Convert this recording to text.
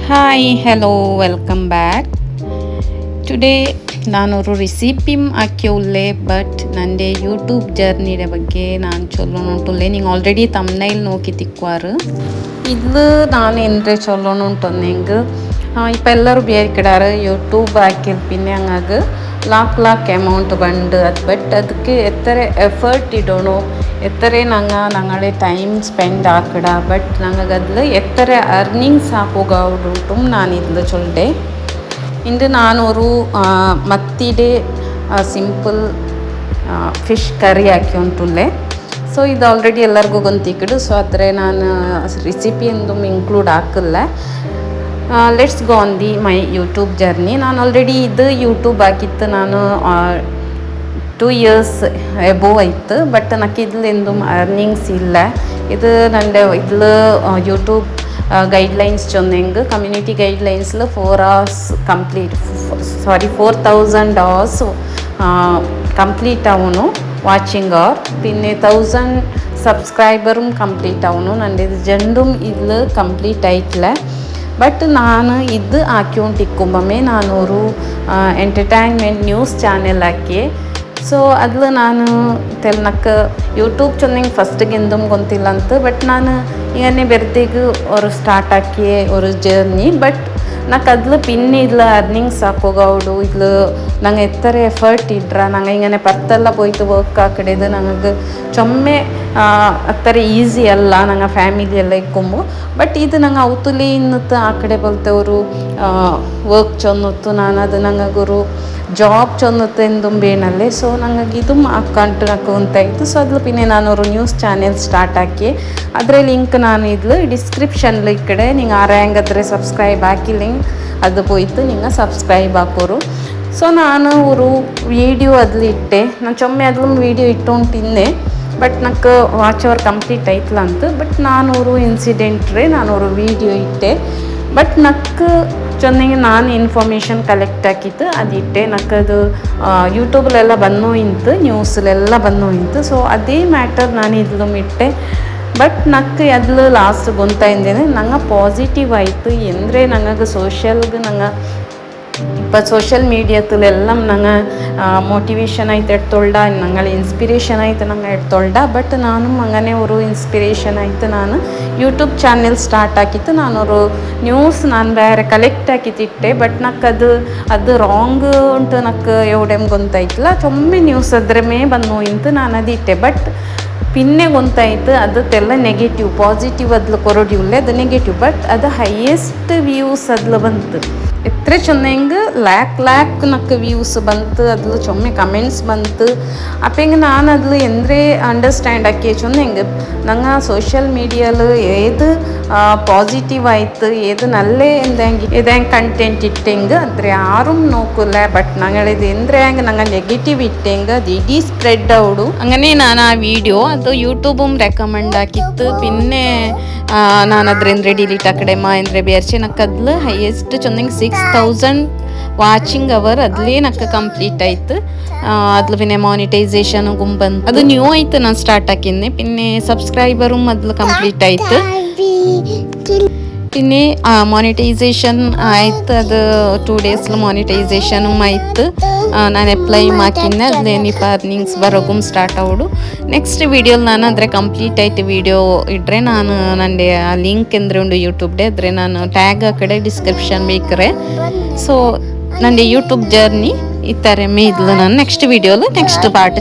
Hi hello welcome back. Today ನಾನೊರು recipe ಹಾಕಿಯುಲ್ಲೆ but ನಂಡೆ ಯೂಟ್ಯೂಬ್ ಜರ್ನಿಯ ಬಗ್ಗೆ ನಾನು ಚೊಲ್ಲೋನುಂಟುಲ್ಲೆ. ನೀವು ಆಲ್ರೆಡಿ ತಮ್ನೈಲ್ ನೋಕಿ ತಿಕ್ವಾರು ಇದು ನಾನು ಎಂದ್ರೆ ಚೊಲ್ಲೋನುಂಟೊಂದೆಂಗೆ ಇപ്പം ಎಲ್ಲರೂ ಬೇರೆ ಕಡೆ ಯೂಟ್ಯೂಬ್ ಹಾಕಿದ പിന്നെ അങ്ങ് ലാക്ക് എമൗണ്ട് ബണ്ട് അത് ബട്ട് ಅದಕ್ಕೆ എത്ര എഫേർട്ട് ഇടണോ എത്ര ഞങ്ങളെ ടൈം സ്പെൻഡ് ആക്കട ബട്ട് ഞങ്ങൾക്ക് അതിൽ എത്ര അർണിങ്സ് ആക്കുകയുണ്ടും ഞാൻ ഇതിൽ ചൊല്ലെ ഇന്ന് ഞാനൊരു മത്തിയുടെ ಸಿಂಪಲ್ ಫಿಶ್ ಕರಿ ಹಾಕಿಯುಂಟುಲ್ಲೆ. ಸೊ ಇದು ಆಲ್ರೆಡಿ ಎಲ್ಲರಿಗೂ ಗೊತ್ತಿಕ್ಕಡು. ಸೊ ಆದರೆ ನಾನು ರೆಸಿಪಿ ಎಂದು ಇನ್ಕ್ಲೂಡ್ ಹಾಕಿಲ್ಲ. Let's go on the my YouTube journey. ನಾನು ಆಲ್ರೆಡಿ ಇದು ಯೂಟ್ಯೂಬ್ ಹಾಕಿತ್ತು ನಾನು 2 years ಎಬೋವ್ ಆಯ್ತು. ಬಟ್ ನನಗೆ ಇದ್ಲೆಂದು ಅರ್ನಿಂಗ್ಸ್ ಇಲ್ಲ. ಇದು ನಂದು ಇದ್ಲು ಯೂಟ್ಯೂಬ್ ಗೈಡ್ಲೈನ್ಸ್ ಚೊಂದೆಂಗೆ ಕಮ್ಯುನಿಟಿ ಗೈಡ್ಲೈನ್ಸ್ಲು 4 hours ಕಂಪ್ಲೀಟ್ 4000 hours ಕಂಪ್ಲೀಟ್ ಅವನು ವಾಚಿಂಗ್ ಅವರ್ പിന്നെ 1000 സബ്സ്ക്രൈബറും ಕಂಪ್ಲೀಟ್ ಅವನು ನಂದು ಇದು ಜಂಡುം ಇಲ್ಲಿ ಕಂಪ್ಲೀಟ್ ಆಯ್ತಿಲ್ಲ. ಬಟ್ ನಾನು ಇದು ಹಾಕಿಕೊಂಡಿಕ್ಕೊಮ್ಮೆ ನಾನೊರು ಎಂಟರ್ಟೈನ್ಮೆಂಟ್ ನ್ಯೂಸ್ ಚಾನೆಲ್ ಹಾಕಿ. ಸೊ ಅದ್ಲು ನಾನು ತೆಲ್ನಕ್ಕೆ ಯೂಟ್ಯೂಬ್ ಚೊಂದಿಂಗೆ ಫಸ್ಟಿಗೆಂದು ಗೊತ್ತಿಲ್ಲ ಅಂತ. ಬಟ್ ನಾನು ಈಗನೇ ಬೆರ್ದಿಗೆ ಅವರು ಸ್ಟಾರ್ಟ್ ಹಾಕಿ ഒരു ಜರ್ನಿ. ಬಟ್ నాకు അതിൽ പിന്നെ ഇതിൽ അർണിങ്സ് ആക്കുകയുള്ളൂ. ഇതിൽ ഞങ്ങൾ എത്ര എഫേർട്ട് ഇടറ ഞങ്ങൾ ഇങ്ങനെ പുറത്തെല്ലാം പോയിട്ട് വർക്ക് ആക്കടേത് ഞങ്ങൾക്ക് ചൊമ്മെ അത്ര ഈസി അല്ല ഞങ്ങൾ ഫാമിലി എല്ലാം ഇരിക്കുമ്പോൾ. ಬಟ್ ಇದು ನಂಗೆ ಅವತ್ತಲೇ ಇನ್ನತ್ತು ಆ ಕಡೆ ಬಲ್ತೆ ಅವರು ವರ್ಕ್ ಚೊನ್ನತ್ತು ನಾನು ಅದು ನಂಗೊರು ಜಾಬ್ ಚೊನ್ನತ್ತು ಎಂದು ಬೇನಲ್ಲೇ. ಸೊ ನಂಗೆ ಇದು ಅಕೌಂಟ್ ಹಾಕೊಂತಾಯಿತ್ತು. ಸೊ ಅದ್ರ പിന്നെ ನಾನೊರು ನ್ಯೂಸ್ ಚಾನೆಲ್ ಸ್ಟಾರ್ಟ್ ಹಾಕಿ ಅದರ ಲಿಂಕ್ ನಾನು ಇದು ಡಿಸ್ಕ್ರಿಪ್ಷನ್ಲಿ ಈ ಕಡೆ ನೀವು ಆರಾಂಗಾದ್ರೆ ಸಬ್ಸ್ಕ್ರೈಬ್ ಹಾಕಿಲ್ಲ ಅದು പോയിട്ട് നിങ്ങൾ സബ്സ്ക്രൈബ് ಹಾಕೋರು. ಸೊ ನಾನು ഒരു വീഡിയോ അതിൽ ഇಟ್ಟೆ. ನಾನು ചൊಮ್ಮೆ അതിലും വീഡിയോ ഇട്ടുകൊണ്ടിരുന്നെ. ಬಟ್ ನನಗೆ ವಾಚ್ ಅವರ್ ಕಂಪ್ಲೀಟ್ ಆಯ್ತಲ್ಲ ಅಂತ. ಬಟ್ ನಾನೊರು ಇನ್ಸಿಡೆಂಟ್ರೆ ನಾನೊರು ವೀಡಿಯೋ ಇಟ್ಟೆ. ಬಟ್ ನಕ್ಕೆ ಚೊಂದಿಗೆ ನಾನು ಇನ್ಫಾರ್ಮೇಷನ್ ಕಲೆಕ್ಟ್ ಹಾಕಿತ್ತು ಅದಿಟ್ಟೆ. ನಕ್ಕದು ಯೂಟ್ಯೂಬಲ್ಲೆಲ್ಲ ಬಂದೋಯಿಂತು ನ್ಯೂಸಲ್ಲೆಲ್ಲ ಬಂದೋಯಿಂತು. ಸೊ ಅದೇ ಮ್ಯಾಟರ್ ನಾನು ಇದ್ಲು ಇಟ್ಟೆ. ಬಟ್ ನಕ್ಕೆ ಅದ್ಲು ಲಾಸ್ಟ್ ಗೊತ್ತಾಯಿಂದೇನೆ ನಂಗೆ ಪಾಸಿಟಿವ್ ಆಯಿತು. ಎಂದರೆ ನನಗೆ ಸೋಷಲ್ಗೆ ನಂಗೆ ഇപ്പം സോഷ്യൽ മീഡിയത്തിലെല്ലാം ഞങ്ങൾ മോട്ടിവേഷൻ ആയിട്ട് എടുത്തോൾട ഞങ്ങൾ ഇൻസ്പിറേഷൻ ആയിട്ട് ഞങ്ങൾ എടുത്തോൾട. ബട്ട് നാനും അങ്ങനെ ഒരു ഇൻസ്പിറേഷൻ ആയിട്ട് ನಾನು ಯೂಟ್ಯೂಬ್ ಚಾನೆಲ್ ಸ್ಟಾರ್ಟ್ ಹಾಕಿತ್ತು. ನಾನೊರು ನ್ಯೂಸ್ ನಾನು ಬೇರೆ ಕಲೆಕ್ಟ್ ಹಾಕಿತ್ತಿಟ್ಟೆ. ಬಟ್ ನಕ್ಕದು ಅದು ರಾಂಗ್ ಉಂಟು ನಕ್ಕೆ ಎವಡೆಮ್ ಗೊತ್ತಾಯ್ತಿಲ್ಲ. ಚೊಮ್ಮೆ ನ್ಯೂಸ್ ಅದ್ರ ಮೇ ಬಂದೋಯಿಂತು ನಾನು ಅದಿಟ್ಟೆ. ಬಟ್ പിന്നെ ಗೊತ್ತಾಯ್ತು ಅದಕ್ಕೆಲ್ಲ ನೆಗೆಟಿವ್ ಪಾಸಿಟಿವ್ ಅದ್ಲು ಕೊರಡಿಯುಲ್ಲೆ ಅದು ನೆಗೆಟಿವ್. ಬಟ್ ಅದು ಹೈಯೆಸ್ಟ್ ವ್ಯೂಸ್ ಅದ್ಲು ಬಂತು. ಎത്ര ಚೊಂದೆಂಗೆ ಲ್ಯಾಕ್ ನಕ್ಕೆ ವ್ಯೂಸ್ ಬಂತು. ಅದ್ಲು ಚೊಮ್ಮೆ ಕಮೆಂಟ್ಸ್ ಬಂತು. ಅಪ್ಪಂಗೆ ನಾನು ಅದ್ಲು ಎಂದ್ರೆ ಅಂಡರ್ಸ್ಟ್ಯಾಂಡ್ ಆಕಿ ಚೊಂದೆಂಗೆ ನಂಗೆ ಸೋಷಲ್ ಮೀಡಿಯಲ್ಲಿ ഏത് പോസിറ്റീവ് ആയിട്ട് ഏത് നല്ല എന്തെങ്കിലും കണ്ടന്റ് ഇട്ടെങ്കിൽ അത്ര ആരും നോക്കില്ല. ബട്ട് ഞങ്ങളിത് എന്തെങ്കിൽ ഞങ്ങൾ നെഗറ്റീവ് ഇട്ടെങ്കിൽ അത് ഇടീ സ്പ്രെഡ് ആവിടും. അങ്ങനെ ನಾನು ಆ ವಿಡಿಯೋ ಅದು ಯೂಟ್ಯೂಬും ರೆಕಮೆಂಡ್ ಹಾಕಿತ್ತು. പിന്നെ ನಾನು ಅದರಿಂದ ಡಿಲೀಟ್ ಆಕಡೆಮ್ಮ ಅಂದರೆ ಬೇರ್ಚೆ ನಕ್ಕೆ ಅದ್ಲು ಹೈಯೆಸ್ಟ್ ಚೊಂದಂಗೆ 6000 ವಾಚಿಂಗ್ ಅವರ್ ಅದ್ಲೇ ನಕ್ಕೆ ಕಂಪ್ಲೀಟ್ ಆಯ್ತು. ಅದ್ಲು പിന്നെ മോണിറ്റൈസേഷനും ಬಂತು. ಅದು ನ್ಯೂ ಆಯ್ತು ನಾನು ಸ್ಟಾರ್ಟ್ ಹಾಕಿದ್ದೆ. പിന്നെ സബ്സ്ക്രൈബറും ಅದ್ಲು ಕಂಪ್ಲೀಟ್ ಆಯ್ತು. പിന്നെ മോണിറ്റൈസേഷൻ ಆಯ್ತು. ಅದು 2 days മോണിറ്റൈസേഷനും ಆಯ್ತು. ನಾನು ಅಪ್ಲೈ ಹಾಕಿದ್ದೆ. ಅದೇನಿಪ್ಪ ಅರ್ನಿಂಗ್ಸ್ ಬರೋಗುം ಸ್ಟಾರ್ಟ್ ಆಗೋಡು. ನೆಕ್ಸ್ಟ್ ವಿಡಿಯೋಲಿ ನಾನು ಅಂದರೆ ಕಂಪ್ಲೀಟ್ ಆಯ್ತು ವಿಡಿಯೋ ಇಡ್ರೆ ನಾನು ನಂಡೆ ಆ ಲಿಂಕ್ ಎಂದ್ರೆ ಉಂಡು ಯೂಟ್ಯೂಬ್ಡೆ ಆದರೆ ನಾನು ಟ್ಯಾಗ್ ಆ ಕಡೆ ಡಿಸ್ಕ್ರಿಪ್ಷನ್ ಬೇಕ್ರೆ. ಸೊ ನಂಡೆ ಯೂಟ್ಯೂಬ್ ಜರ್ನಿ ಈ ಥರ ಮೇ ಇದ್ಲು ನಾನು ನೆಕ್ಸ್ಟ್ ವಿಡಿಯೋಲು ನೆಕ್ಸ್ಟ್ ಪಾರ್ಟ್